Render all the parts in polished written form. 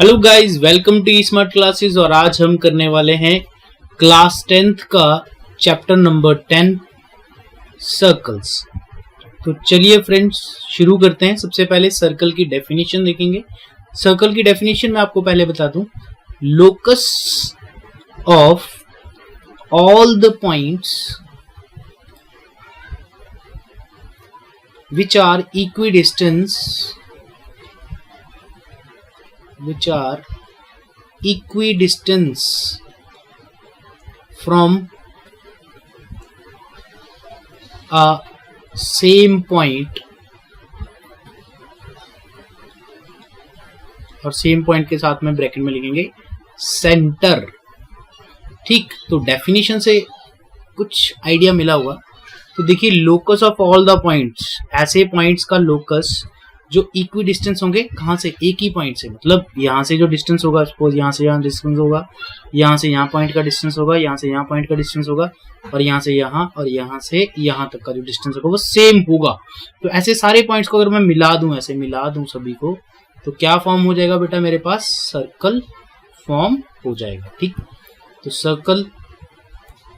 Hello guys, welcome to smart classes. और आज हम करने वाले हैं क्लास 10th का चैप्टर नंबर 10 सर्कल्स। तो चलिए फ्रेंड्स शुरू करते हैं। सबसे पहले सर्कल की डेफिनेशन देखेंगे। सर्कल की डेफिनेशन में आपको पहले बता दूं, locus of all the points which are equidistance from a same point, और सेम पॉइंट के साथ में ब्रैकेट में लिखेंगे सेंटर। ठीक, तो डेफिनेशन से कुछ आइडिया मिला होगा। तो देखिए, locus of all the points, ऐसे पॉइंट्स का लोकस जो इक्वी डिस्टेंस होंगे। कहाँ से? एक ही पॉइंट से, मतलब यहाँ से जो डिस्टेंस होगा, सपोज यहाँ से यहाँ डिस्टेंस होगा, यहाँ से यहाँ पॉइंट का डिस्टेंस होगा, यहाँ से यहाँ पॉइंट का डिस्टेंस होगा, और यहाँ से यहाँ और यहाँ से यहाँ तक का जो डिस्टेंस होगा वो सेम होगा। तो ऐसे सारे पॉइंट्स को अगर मैं मिला दूं, ऐसे मिला दूं सभी को, तो क्या फॉर्म हो जाएगा बेटा? मेरे पास सर्कल फॉर्म हो जाएगा। ठीक, तो सर्कल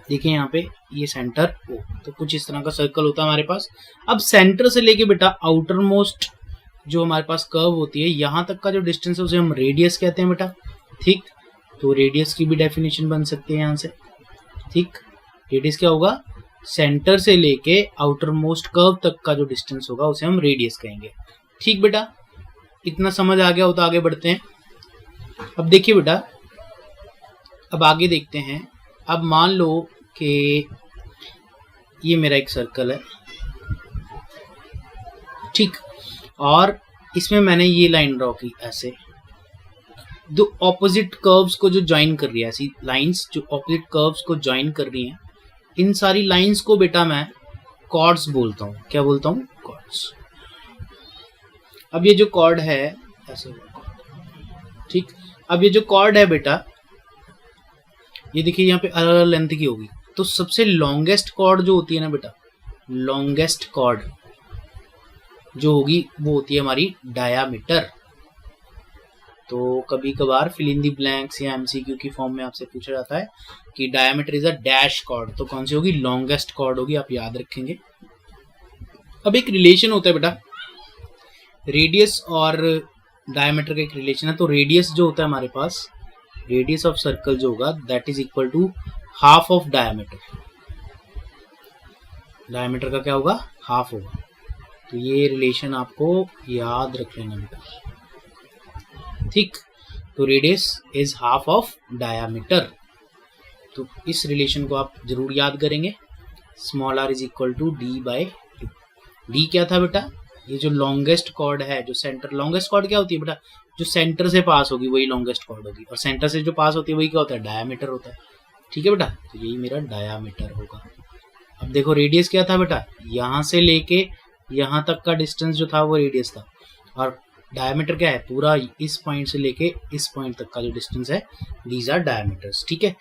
देखिए यहाँ पे ये सेंटर ओ, तो कुछ इस तरह का सर्कल होता है हमारे पास। अब सेंटर से लेके बेटा आउटर मोस्ट जो हमारे पास कर्व होती है, यहाँ तक का जो डिस्टेंस है उसे हम रेडियस कहते हैं बेटा। ठीक, तो रेडियस की भी डेफिनेशन बन सकती है यहाँ से। ठीक, रेडियस क्या होगा? सेंटर से लेके आउटर मोस्ट कर्व तक का जो डिस्टेंस होगा उसे हम रेडियस कहेंगे। ठीक बेटा, इतना समझ आ गया हो तो आगे बढ़ते हैं। अब देखिए बेटा, अब आगे देखते हैं। अब मान लो कि ये मेरा एक सर्कल है, ठीक, और इसमें मैंने ये लाइन ड्रॉ की ऐसे, दो ऑपोजिट कर्व्स को जो ज्वाइन कर रही है, ऐसी लाइंस जो ऑपोजिट कर्व्स को ज्वाइन कर रही हैं, इन सारी लाइंस को बेटा मैं कॉर्ड्स बोलता हूँ। क्या बोलता हूँ? कॉर्ड्स। अब ये जो कॉर्ड है ऐसे, ठीक, अब ये जो कॉर्ड है बेटा, ये देखिए यहाँ पे अलग अलग लेंथ की होगी। तो सबसे लॉन्गेस्ट कॉर्ड जो होती है ना बेटा, लॉन्गेस्ट कॉर्ड जो होगी वो होती है हमारी डायामीटर। तो कभी कभार फिल इन दी ब्लैंक्स या एमसीक्यू की फॉर्म में आपसे पूछा जाता है कि diameter is a dash chord, तो कौन सी होगी? लॉन्गेस्ट कॉर्ड होगी, आप याद रखेंगे। अब एक रिलेशन होता है बेटा, रेडियस और डायामीटर का एक रिलेशन है। तो रेडियस जो होता है हमारे पास, रेडियस ऑफ सर्कल जो होगा that is equal to half of diameter. Diameter का क्या होगा? हाफ होगा। तो ये रिलेशन आपको याद रख लेना बेटा। ठीक, तो radius is half of diameter. तो इस रिलेशन को आप जरूर याद करेंगे। Small r is equal to d by two. D क्या था बेटा? ये जो लॉन्गेस्ट कॉर्ड है, जो सेंटर, लॉन्गेस्ट कॉर्ड क्या होती है बेटा? जो सेंटर से पास होगी वही लॉन्गेस्ट कॉर्ड होगी, और सेंटर से जो पास होती है वही क्या होता है? डायामीटर होता है। ठीक है बेटा, तो यही मेरा डायामीटर होगा। अब देखो, रेडियस क्या था बेटा? यहाँ से लेके यहाँ तक का डिस्टेंस जो था वो रेडियस था, और डायामीटर क्या है? पूरा इस पॉइंट से लेके इस पॉइंट तक का जो डिस्टेंस है, दीज आर डायामीटर्स। ठीक है,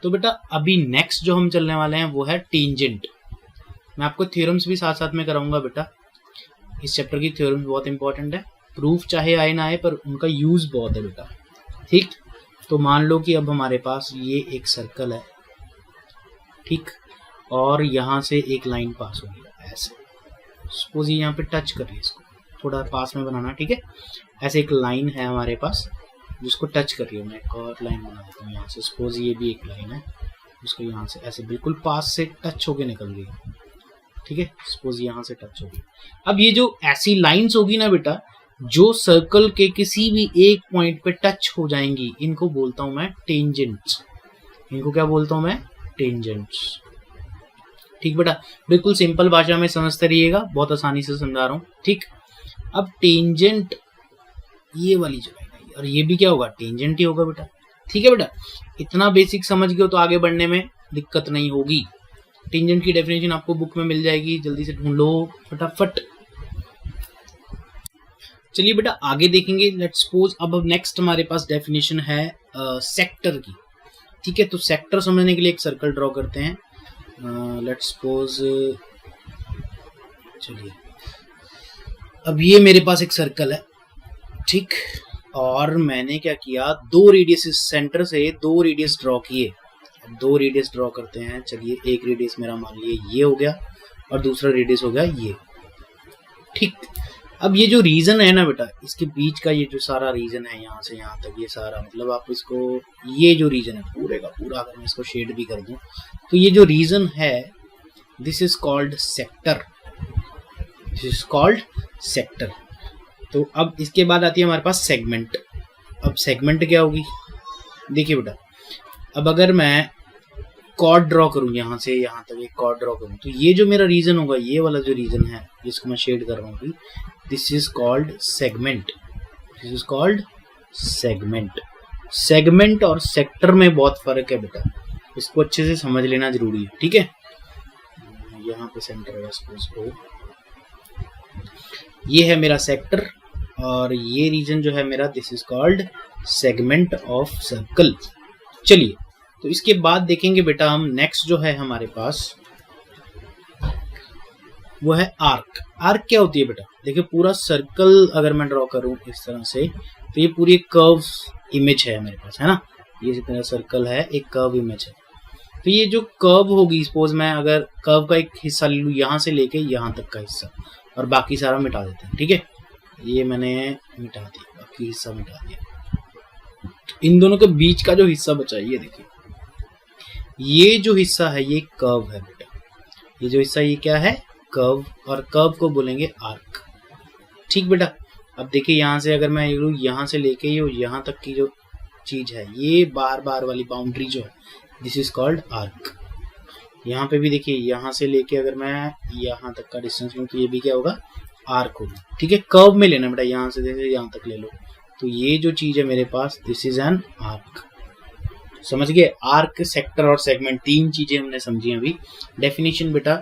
तो बेटा अभी नेक्स्ट जो हम चलने वाले हैं वो है टेंजेंट। मैं आपको थ्योरम्स भी साथ साथ में कराऊंगा बेटा। इस चैप्टर की थ्योरम्स बहुत इंपॉर्टेंट है, प्रूफ चाहे आए ना आए पर उनका यूज बहुत है बेटा। ठीक, तो मान लो कि अब हमारे पास ये एक सर्कल है, ठीक, और यहाँ से एक लाइन पास हो गई ऐसे, सपोज ये यहाँ पे टच कर रही है, इसको थोड़ा पास में बनाना। ठीक है, ऐसे एक लाइन है हमारे पास जिसको टच कर रही है। मैं एक और लाइन बना देता हूँ यहाँ से, सपोज ये भी एक लाइन है जिसको यहाँ से ऐसे बिल्कुल पास से टच होके निकल रही है। ठीक है, सपोज यहाँ से टच होगी। अब ये जो ऐसी लाइंस होगी ना बेटा, जो सर्कल के किसी भी एक पॉइंट पे टच हो जाएंगी, इनको बोलता हूं मैं टेंजेंट्स। इनको क्या बोलता हूं मैं? टेंजेंट्स। ठीक बेटा, बिल्कुल सिंपल भाषा में समझते रहिएगा, बहुत आसानी से समझा रहा हूं। ठीक, अब टेंजेंट ये वाली जो है, और ये भी क्या होगा? टेंजेंट ही होगा बेटा। ठीक है बेटा, इतना बेसिक समझ गए तो आगे बढ़ने में दिक्कत नहीं होगी। टेंजेंट की डेफिनेशन आपको बुक में मिल जाएगी, जल्दी से ढूंढ लो फटाफट। चलिए बेटा आगे देखेंगे। लेट्स सपोज अब नेक्स्ट हमारे पास डेफिनेशन है सेक्टर की। ठीक है, तो सेक्टर समझने के लिए एक सर्कल ड्रॉ करते हैं। लेट्स सपोज, चलिए अब ये मेरे पास एक सर्कल है, ठीक, और मैंने क्या किया, दो रेडियस सेंटर से दो रेडियस ड्रॉ किए। अब दो रेडियस ड्रॉ करते हैं। चलिए एक रेडियस मेरा मान लिए ये हो गया और दूसरा रेडियस हो गया ये। ठीक, अब ये जो रीजन है ना बेटा, इसके बीच का ये जो सारा रीजन है यहाँ से यहाँ तक, ये सारा मतलब आप इसको, ये जो रीजन है पूरे का पूरा, अगर मैं इसको शेड भी कर दूं तो ये जो रीजन है this is called sector, this is called sector. तो अब इसके बाद आती है हमारे पास सेगमेंट। अब सेगमेंट क्या होगी, देखिए बेटा, अब अगर मैं कॉर्ड ड्रॉ करूं यहाँ से यहाँ तक, एक कॉर्ड ड्रॉ करूं तो ये जो मेरा रीजन होगा, ये वाला जो रीजन है जिसको मैं शेड कर रहा हूँ, this is called segment, this is called segment. Segment और सेक्टर में बहुत फर्क है बेटा, इसको अच्छे से समझ लेना जरूरी है। ठीक है, यहाँ पे सेंटर है, सपोज ये है मेरा सेक्टर और ये रीजन जो है मेरा, this is called segment of circle. चलिए, तो इसके बाद देखेंगे बेटा हम नेक्स्ट जो है हमारे पास वो है आर्क। आर्क क्या होती है बेटा, देखिए पूरा सर्कल अगर मैं ड्रॉ करूं इस तरह से तो ये पूरी कर्व इमेज है मेरे पास, है ना, ये जितना सर्कल है एक कर्व इमेज है। तो ये जो कर्व होगी, सपोज मैं अगर कर्व का एक हिस्सा ले लूं यहाँ से लेके यहाँ तक का हिस्सा और बाकी सारा मिटा देते हैं। ठीक है, ये मैंने मिटा दिया, बाकी हिस्सा मिटा दिया। इन दोनों के बीच का जो हिस्सा बचा है, ये देखिए, ये जो हिस्सा है ये कर्व है बेटा, ये जो हिस्सा ये क्या है, कर्व, और कर्व को बोलेंगे आर्क। ठीक बेटा, अब देखिए यहाँ से अगर मैं यहाँ से लेके यहाँ तक की जो चीज है, ये बार बार वाली बाउंड्री जो है, दिस इज कॉल्ड आर्क। यहाँ पे भी देखिए, यहाँ से लेके अगर मैं यहाँ तक का डिस्टेंस लूँ तो ये भी क्या होगा, आर्क होगा। ठीक है, कर्व में लेना बेटा, यहाँ से जैसे यहाँ तक ले लो तो ये जो चीज है मेरे पास, दिस इज एन आर्क। समझ गए, आर्क, सेक्टर और सेगमेंट, तीन चीजें हमने समझी अभी। डेफिनेशन बेटा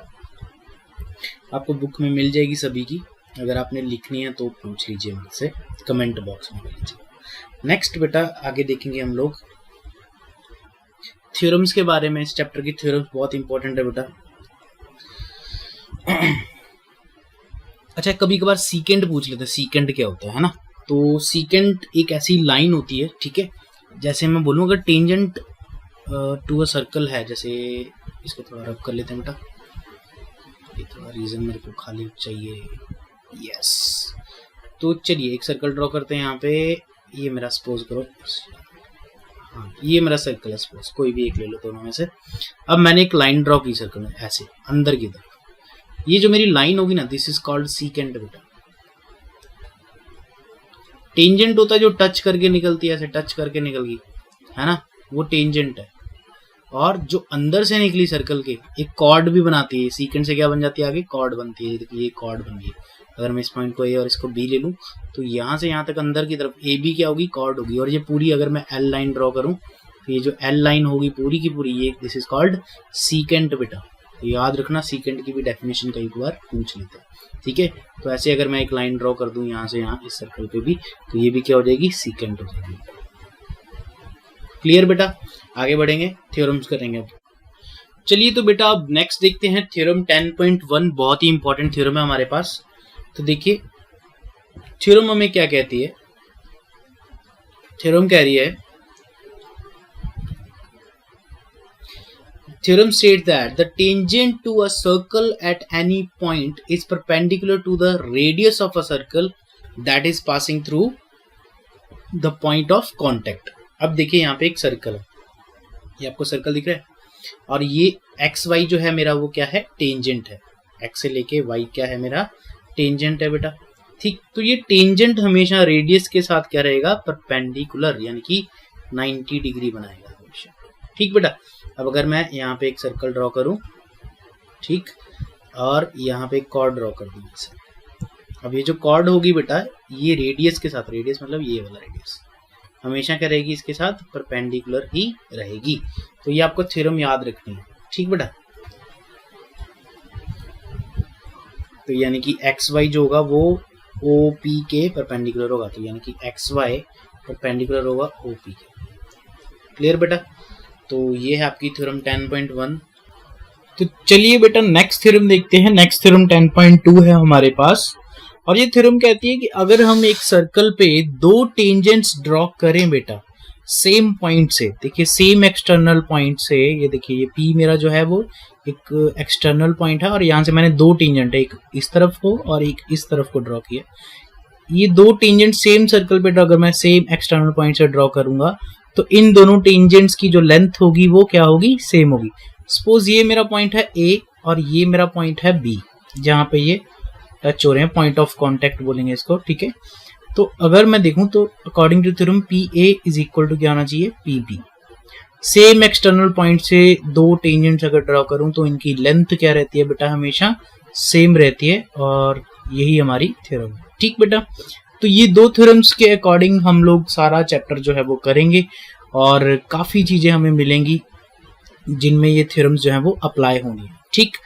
आपको बुक में मिल जाएगी सभी की, अगर आपने लिखनी है तो पूछ लीजिए मुझसे, कमेंट बॉक्स में लीजिए। नेक्स्ट बेटा आगे देखेंगे हम लोग थ्योरम्स के बारे में। इस चैप्टर की थ्योरम्स बहुत इंपॉर्टेंट है बेटा। अच्छा, कभी कभार सीकेंट पूछ लेते हैं, सीकेंट क्या होता है ना। तो सीकेंट एक ऐसी लाइन होती है, ठीक है, जैसे मैं बोलूँ अगर टेंजेंट टू अ सर्कल है, जैसे इसको थोड़ा रब कर लेते हैं बेटा, ये थोड़ा रीजन मेरे को खाली चाहिए, यस। तो चलिए एक सर्कल ड्रॉ करते हैं यहाँ पे, ये मेरा सपोज करो, हाँ ये मेरा सर्कल है, सपोज कोई भी एक ले लो दोनों में से। अब मैंने एक लाइन ड्रॉ की सर्कल में ऐसे अंदर की तरफ, ये जो मेरी लाइन होगी ना, दिस इज कॉल्ड सीकेंट बेटा। टेंजेंट होता है जो टच करके निकलती है, ऐसे टच करके निकल गई, है ना, वो टेंजेंट है। और जो अंदर से निकली सर्कल के एक कॉर्ड भी बनाती है, सीकेंट से क्या बन जाती है आगे, कॉर्ड बनती है। देखिए ये कॉर्ड बन गई। अगर मैं इस पॉइंट को ए और इसको बी ले लूं तो यहाँ से यहाँ तक अंदर की तरफ ए बी क्या होगी, कॉर्ड होगी। और ये पूरी अगर मैं एल लाइन ड्रॉ करूं तो ये जो एल लाइन होगी पूरी की पूरी, ये दिस इज कॉल्ड सीकेंट बेटा। तो याद रखना, सीकेंट की भी डेफिनेशन कई बार पूछ लेते हैं, ठीक है। तो ऐसे अगर मैं एक लाइन ड्रॉ कर दूं यहाँ से यहाँ इस सर्कल पे भी, तो ये भी क्या हो जाएगी, सीकेंट हो जाएगी। क्लियर बेटा, आगे बढ़ेंगे, थ्योरम्स करेंगे अब। चलिए तो बेटा अब नेक्स्ट देखते हैं थ्योरम 10.1, बहुत ही इंपॉर्टेंट थ्योरम है हमारे पास। तो देखिए थ्योरम हमें क्या कहती है, थ्योरम कह रही है, theorem states that the tangent to a circle at any point is perpendicular to the radius of a circle that is passing through the point of contact। अब देखिए यहाँ पे एक सर्कल है, ये आपको सर्कल दिख रहा है, और ये एक्स वाई जो है मेरा वो क्या है, टेंजेंट है। एक्स से लेके वाई क्या है मेरा, टेंजेंट है बेटा, ठीक। तो ये टेंजेंट हमेशा रेडियस के साथ क्या रहेगा, परपेंडिकुलर, यानी कि 90 डिग्री बनाएगा हमेशा, ठीक बेटा। अब अगर मैं यहाँ पे एक सर्कल ड्रॉ करूं, ठीक, और यहाँ पे एक कॉर्ड ड्रॉ कर दूं इसे। अब ये जो कॉर्ड होगी बेटा, ये रेडियस के साथ, रेडियस मतलब ये वाला रेडियस, हमेशा क्या रहेगी, इसके साथ परपेंडिकुलर ही रहेगी। तो ये आपको थ्योरम याद रखनी है, ठीक बेटा। तो यानी कि एक्स वाई जो होगा वो ओ पी के परपेंडिकुलर होगा, तो यानी कि एक्स वाई परपेंडिकुलर होगा ओ पी के। क्लियर बेटा। तो ये है आपकी थ्योरम 10.1। तो चलिए बेटा नेक्स्ट थ्योरम देखते हैं। नेक्स्ट थ्योरम 10.2 है हमारे पास। और ये थ्योरम कहती है कि अगर हम एक सर्कल पे दो टेंजेंट्स ड्रॉ करें बेटा सेम पॉइंट से, देखिए सेम एक्सटर्नल पॉइंट से, ये देखिए ये P मेरा जो है वो एक एक्सटर्नल पॉइंट है और यहाँ से मैंने दो टेंजेंट है, एक इस तरफ को और एक इस तरफ को ड्रॉ किया। ये दो टेंजेंट सेम सर्कल पे अगर मैं सेम एक्सटर्नल पॉइंट से ड्रॉ करूंगा तो इन दोनों टेंजेंट्स की जो लेंथ होगी वो क्या होगी, सेम होगी। सपोज ये मेरा पॉइंट है A और ये मेरा पॉइंट है B, जहां पे ये टच हो रहे हैं, पॉइंट ऑफ कांटेक्ट बोलेंगे इसको, ठीक है। तो अगर मैं देखूं तो according to theorem PA is equal to क्या होना चाहिए, PB। सेम एक्सटर्नल पॉइंट से दो टेंजेंट्स अगर ड्रॉ करूं तो इनकी लेंथ क्या रहती है बेटा, हमेशा सेम रहती है, और यही हमारी थ्योरम है। ठीक बेटा, तो ये दो थ्योरम्स के अकॉर्डिंग हम लोग सारा चैप्टर जो है वो करेंगे और काफी चीजें हमें मिलेंगी जिनमें ये थ्योरम्स जो है वो अप्लाई होंगी। ठीक।